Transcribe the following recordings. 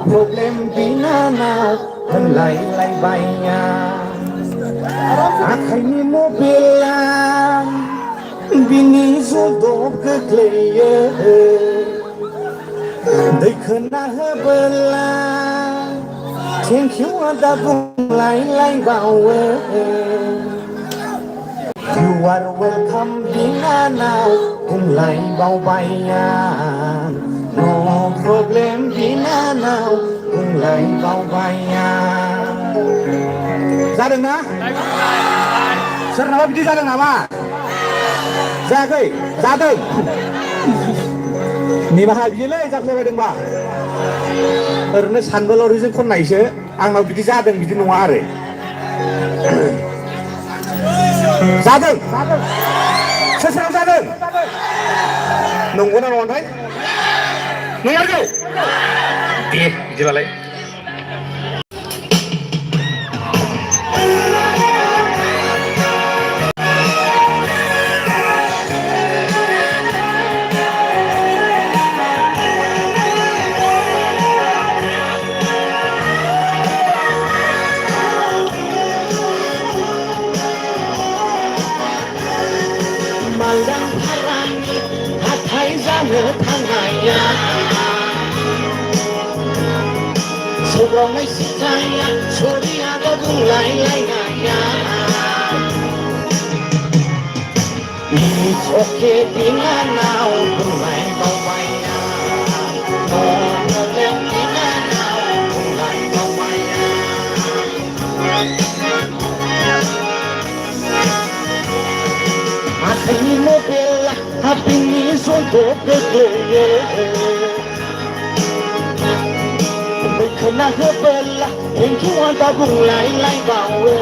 Problem bina nào thân lại bay nhà akhirnya mobilan bini zodoh ke kleya dei khana belang thank you ada bung lai bawe you are welcome bina now bung lai bao bay nhà no problem bina now bung lai bao bay nhà जादों ना सोरनाबा बिदि जादों नामा जायाखै जादों निमाहा बियोलै जाफ्लेबायदोंबा ओरैनो सानबोल'रिजों खननायसो आंनाव बिदि जादों बिदि नङा आरो जादों सोरनाव जादों नंगौना नङाथाय नङाखै दे बिदिबालाय मालदां फारानि हाथाय जानो थांनाया सौग्रावनाय सिथाया सरियाबो बुंलायलायनाया It's okay बिनानाव बुंलाय बावबायना problem बिनानाव बुंलाय बावबायना आखाइनि मबाइला हाबिनि ज'थ' गोग्लैयो खोना होबोला थेंकिउ दा बुंलायलायबावो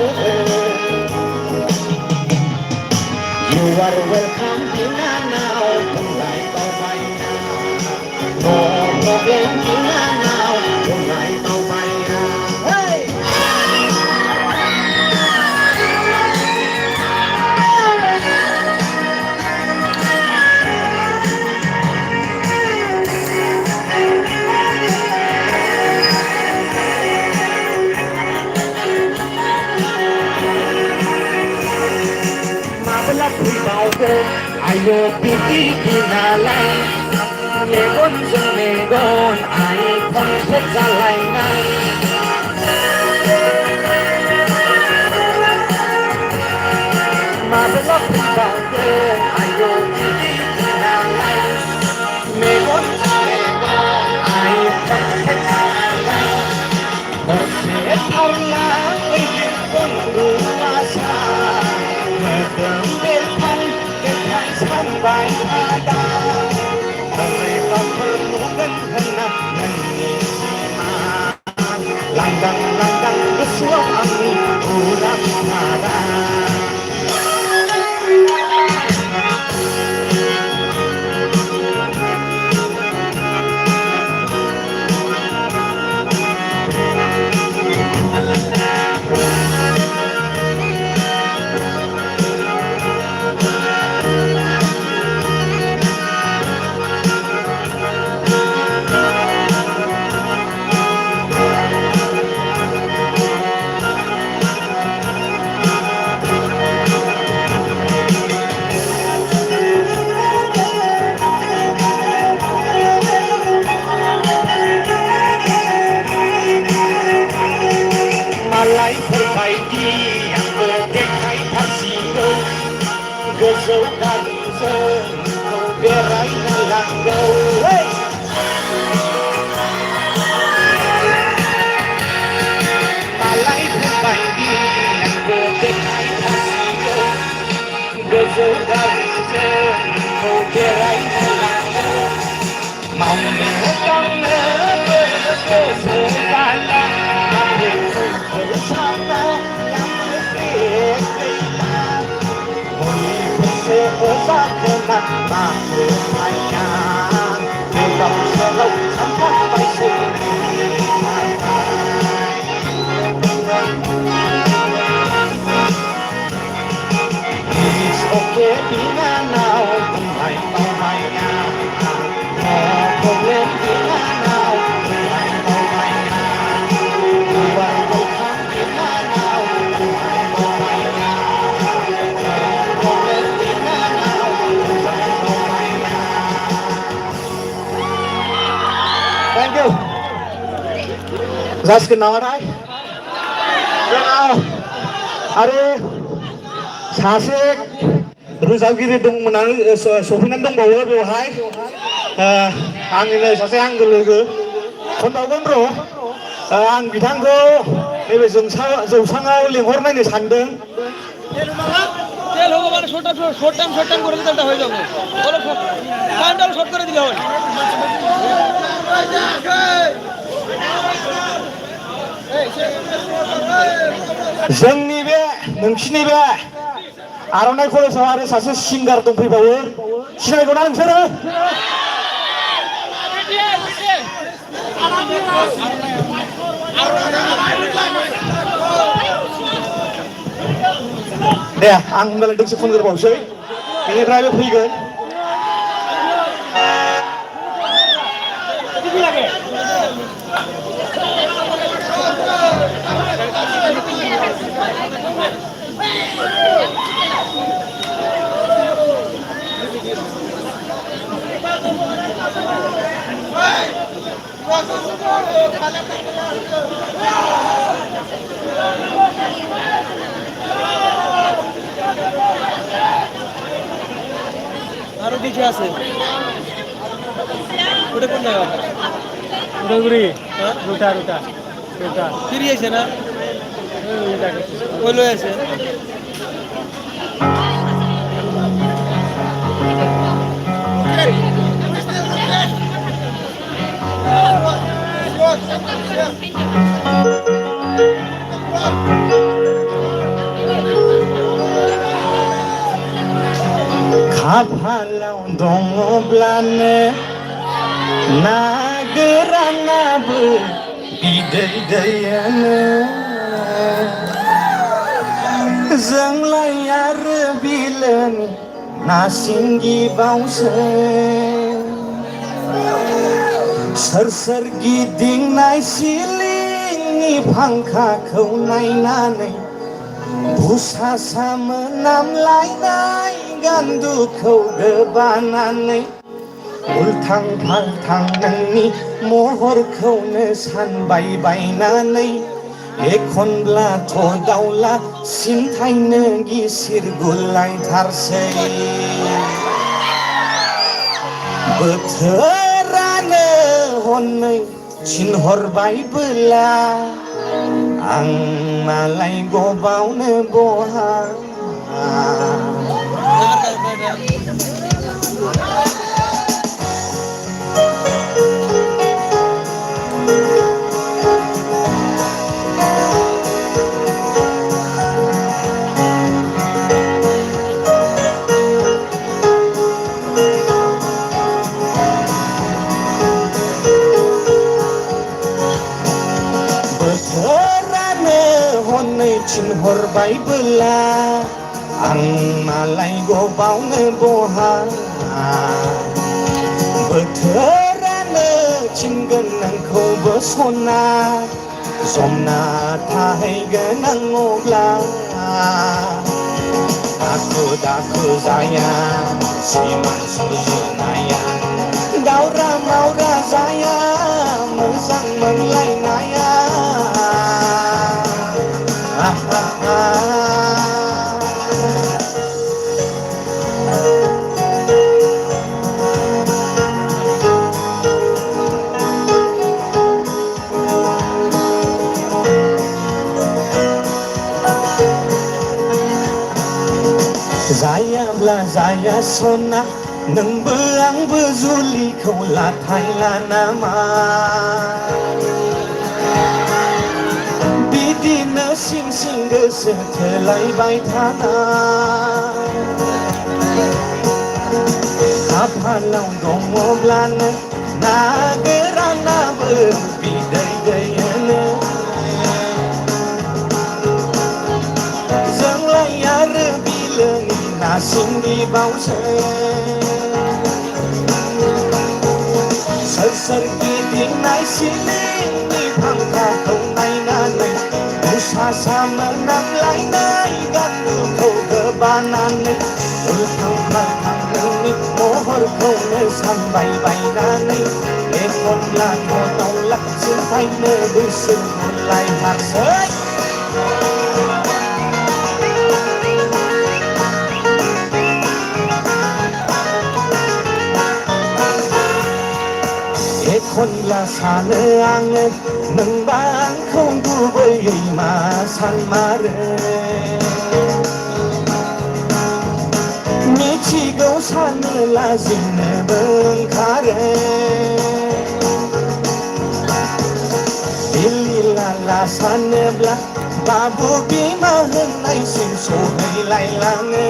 You are welcome बिनानाव बुंलायबावबायना No problem बिनानाव बुंलायबावबायना Ayo bibi nalai Megon jeng megon Ai konsep zalainan Mabelok bibagen Ayo bibi nalai Megon jeng megon Ai konsep zalainan Konsep Allah Ingin penguasa Medembil sampai ada mereka perlukan hendak menyimak langgang-langgang bersuami ulang nada perbaiki yang berdekai kasihku Gosok dan kau berai nalangkau Malai perbaiki yang berdekai kasihku Gosok dan kau berai nalangkau Mau menegang kesesalan bersama yang berbeda Boleh bersama dengan bermain Dalam selalu sampai sini It's okay binanaw Buhay pamaya No problem binanaw Buhay pamaya जासिगोन नामाथाय आरो सासे रोजाबगिरि दंमोन सफैनानै दंबावो बेवहाय आंनिनो सासे आंगो लोगो खनदावगोन र' आं बिथांखौ नैबे जौसाङाव लिंहरनायनो सानदों তেল হবে মানে শর্ট টাইম করে তেলটা হয়ে যাবে বলো টাইমটা শর্ট করে দিলে হবে जोंनि बे नोंसिनि बे आर'नाइ कलेजाव आरो सासे सिंगार दंफैबावो सिनायगौना नोंसोरो दे आं होनबालाय दोंसे खनग्रोबावसै बेनिफ्राय बे फैगोन আরো কিছু আছে ওটা কোন জায়গা উড়াগুড়ি রুটা রুটা রুটা ফিরে আছে না ওই লয়ে আছে खाफालाव दङब्लानो ना गोरानाबो बिदै दैयानो जोंलाय आरो बिलोनि ना सिंगि बावसो सोर सोर गिदिंनाय सिलिंनि फांखाखौ नायनानै बुसासा मोनामलायनाय गान्दुखौ गोबानानै उल्थां फाल्थां नोंनि महरखौनो सानबाय बायनानै एखनब्लाथ' दाउला सिन्थायनो गिसिर गुलायथारसै बोथोरानो हनै थिनहरबायबोला आं मालाय गबावनो बहा थिनहरबायबोला आं मालाय गबावनो बहा बोथोरानो थिनगोन नोंखौबो सना जमना थाहैगोन आं अब्ला दाखु दाखु जाया सिमान सुजुनाया दावरा मावरा जाया मोजां मोनलायनाया जायाब्ला जाया सना नोंबो आंबो जुलिखौ लाथायला नामा बिदिनो सिं सिं गोसो थोलायबाय थाना खाफालाव दङब्लानो ना गोरानाबो बिदै दैयोनो जोंलाय आरो बिलोनि ना सिंगि बावसो सोर सोर गिदिंनाय सिलिंनि फांखाखौ नायनानै बुसासा मोनामलायनाय गान्दुखौ गोबानानै उल्थां फाल्थां नोंनि महरखौनो सानबाय बायनानै एखनब्लाथ' दाउला फायनो बिसोर मोनलाय हारसै एखनब्ला सानो आङो नोंबा आंखौ गुबैयै मा सानमारो मिथिगौ सानो लाजिनोबो ओंखारो लिलि लाला सानोब्ला बाबु बिमा होननायसिम सहैलायलाङो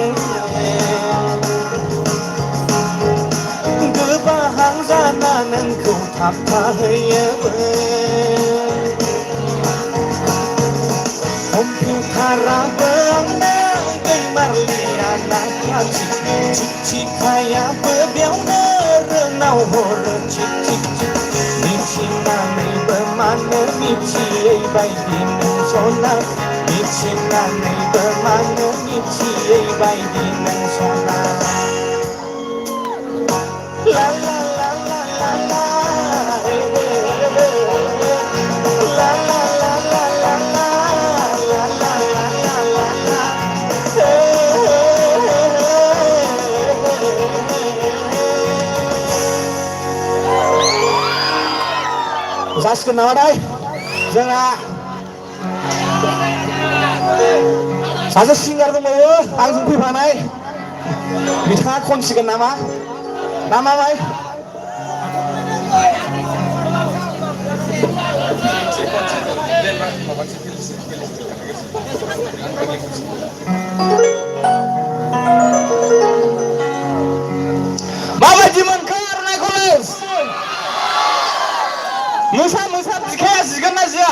गोबाहां जाना नोंखौ थाबथाहैयोबो कम्पिउटाराबो आंना दैमारलियाना खाथि थिखायाबो बेयावनो रोनाव हरो थिक थिक थिक मिथिनानैबो मानो मिथियै बायदि नों सना मिथिनानैबो मानो मिथियै बायदि नों सना La la la la la la La la la la la la La la la la la la जासिगोन नामाथाय जोंहा सासे सिंगार दंबावो आंजों फैफानाय बिथाङा खनसिगोन नामा माय माबायदि मोनखो आर'नाइ कलेज मोसा बिखाया जिगोन ना जिया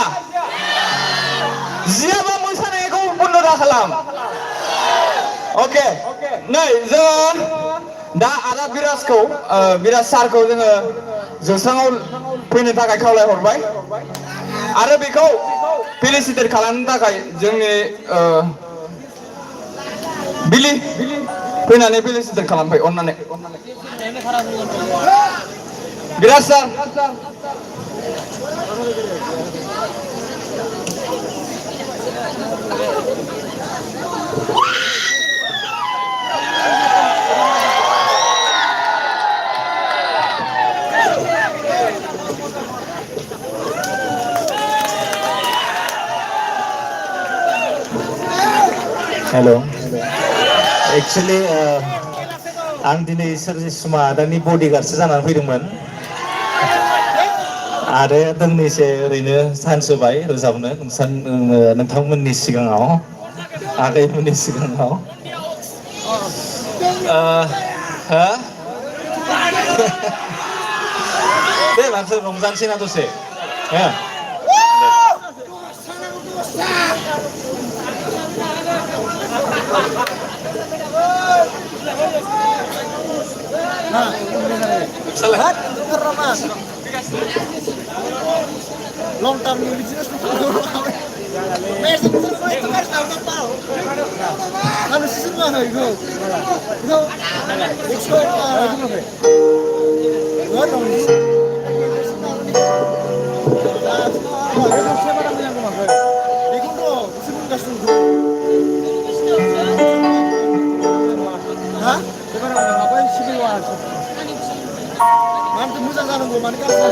जियाबा मोसानायखौ बन्द' दा खालाम अके नै जों दा आदा बिराज सारखौ जोङो जौस्राङाव फैनो थाखाय खावलायहरबाय आरो बेखौ फेलिसिटेट खालामनो थाखाय जोंनि बिलि फैनानै फेलिसिटेट खालामफै अननानै बिराज सार हेलो एक्चुअली आं दिनै सोरजिसुमा आदानि बडिगार्डसो जानानै फैदोंमोन आरो दोंनैसो ओरैनो चान्स होबाय रोजाबनो नोंथांमोननि सिगाङाव आगैमोननि सिगाङाव दे मानसि रंजानोसै ना दसे Long term ini bisnis harus semua itu moja zanen go mani kala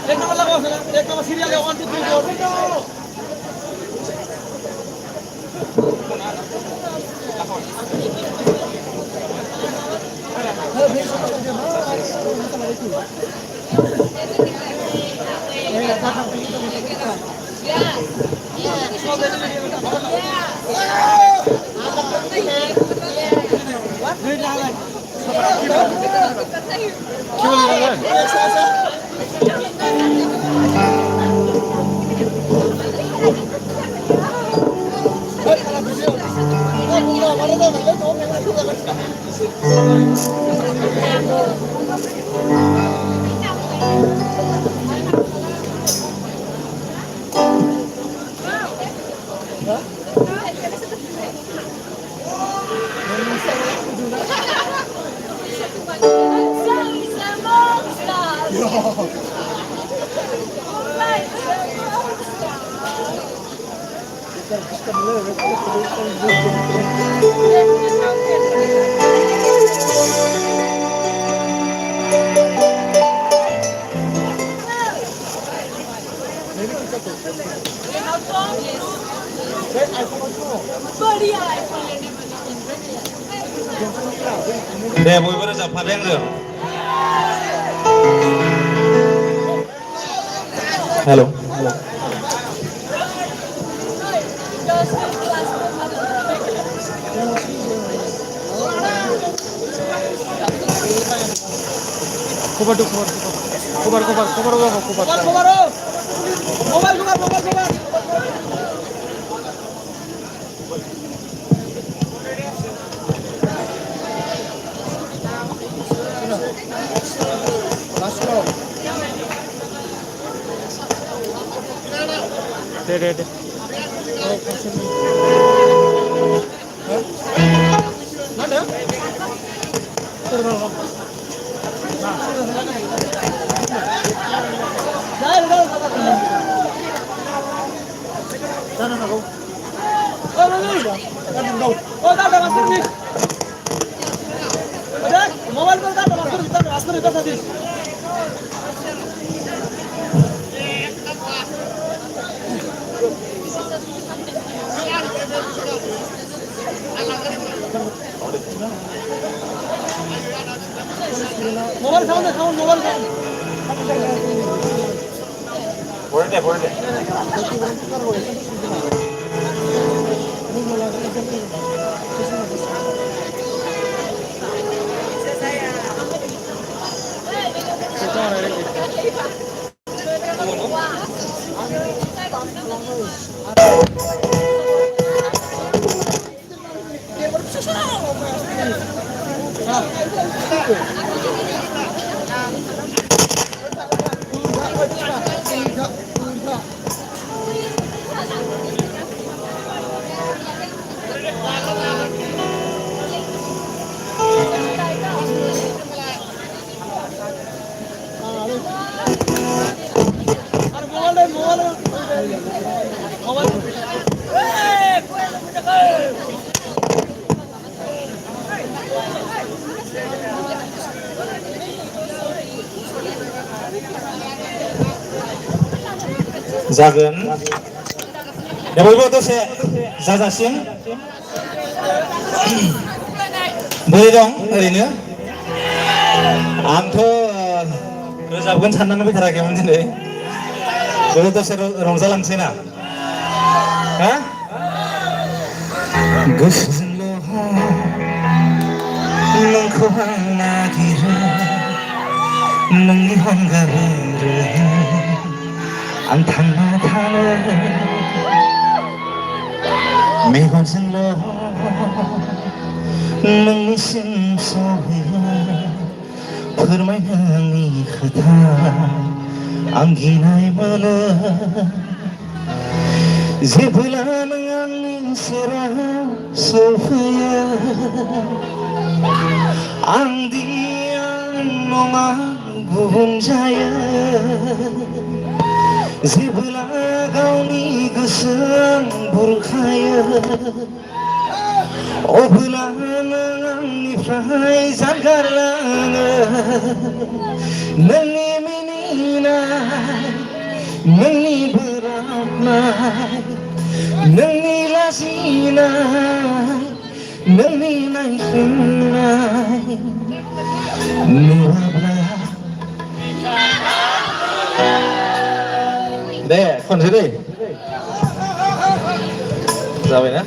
एक नंबर लगाओ सर एक नंबर सीरियल 1 2 3 दे बयबो रोजाबफादों आंजों हेल' cover tuh cover mobile deh mana Mobile sound. Boleh deh. जागोन दे बयबो दसे जाजासिम बोरै दं ओरैनो आंथ' रोजाबगोन साननानै फैथाराखैमोन दिनै बयबो दसे रंजालांसै ना हा गोसोजोंल' नोंखौ आं नागिरो नोंनि अनगायै आं थांना थानो मेगनजोंल' नोंनिसिम सहैयो फोरमायनो आंनि खोथा आं गिनाय मोनो जेब्ला नों आंनि सेराव सफैयो आंदि आं नङा गुबुन जायो जेब्ला गावनि गोसोआं बुरखायो अब्ला नों आंनिफ्राय जानगारलाङो नोंनि मिनिनाय नोंनि बोराबनाय नोंनि लाजिनाय नोंनि नायफिननाय नुवाब्ला दे खनसे दै जाबायना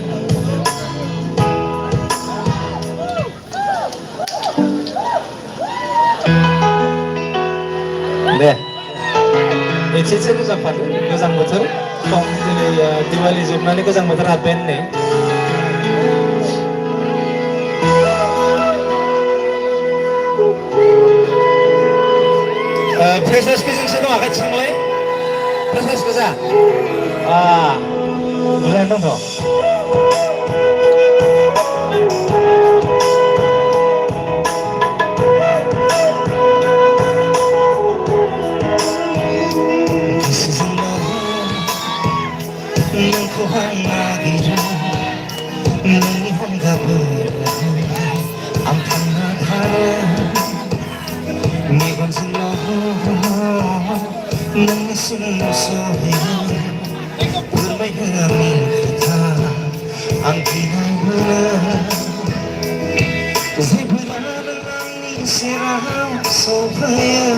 दे एसेसो रोजाबफादो गोजां बोथोर सम दिनै दिवालि जोबनानै गोजां बोथोर हाबबाय नै फ्रेसार्स बेजोंसो दं आखाइ थिखांलाय फ्रेसार्स गोजा मोजाङैनो दंथ' नोंखौ आं नागिरो सोहे फोरमायहोआंनि खोथा आं गिनाय मोनो जेब्लानो आंनि सेराव सफैयो